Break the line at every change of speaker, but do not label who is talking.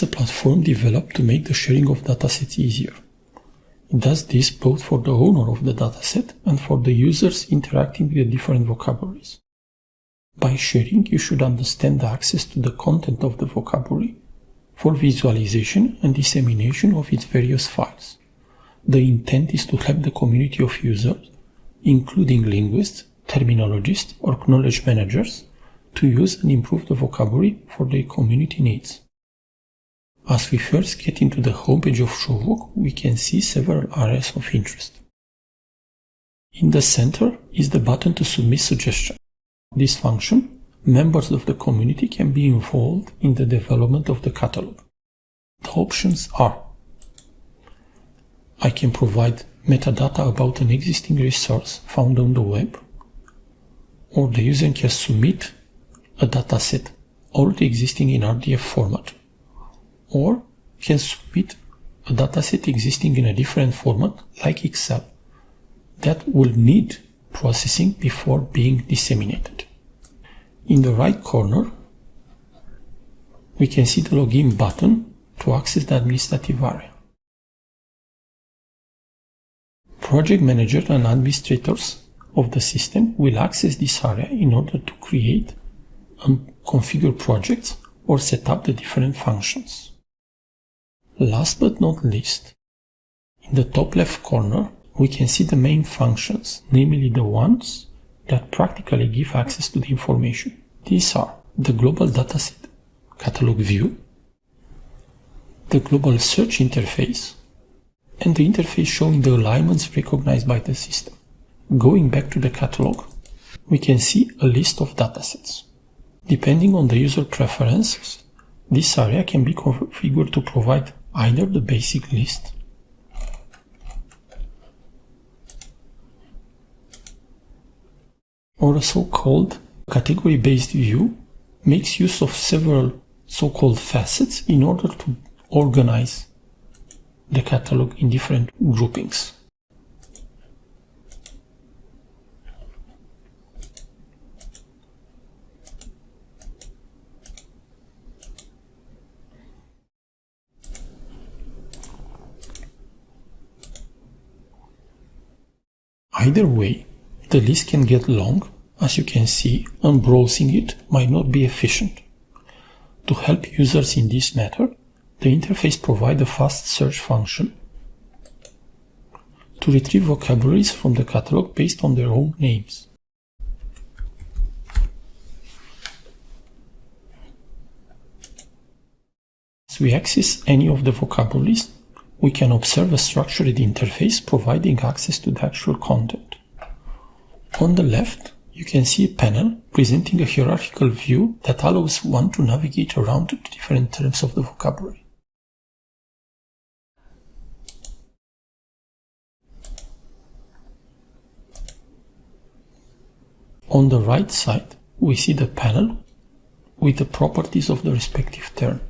It's a platform developed to make the sharing of datasets easier. It does this both for the owner of the dataset and for the users interacting with the different vocabularies. By sharing, you should understand the access to the content of the vocabulary for visualization and dissemination of its various files. The intent is to help the community of users, including linguists, terminologists, or knowledge managers, to use and improve the vocabulary for their community needs. As we first get into the homepage of ShowVoc, we can see several areas of interest. In the center is the button to submit suggestions. This function, members of the community can be involved in the development of the catalog. The options are: I can provide metadata about an existing resource found on the web, or the user can submit a dataset already existing in RDF format, or can submit a dataset existing in a different format like Excel that will need processing before being disseminated. In the right corner, we can see the login button to access the administrative area. Project manager and administrators of the system will access this area in order to create and configure projects or set up the different functions. Last but not least, in the top left corner, we can see the main functions, namely the ones that practically give access to the information. These are the global dataset catalog view, the global search interface, and the interface showing the alignments recognized by the system. Going back to the catalog, we can see a list of datasets. Depending on the user preferences, this area can be configured to provide either the basic list or a so-called category-based view makes use of several so-called facets in order to organize the catalog in different groupings. Either way, the list can get long, as you can see, and browsing it might not be efficient. To help users in this matter, the interface provides a fast search function to retrieve vocabularies from the catalog based on their own names. As we access any of the vocabularies, we can observe a structured interface providing access to the actual content. On the left, you can see a panel presenting a hierarchical view that allows one to navigate around the different terms of the vocabulary. On the right side, we see the panel with the properties of the respective term.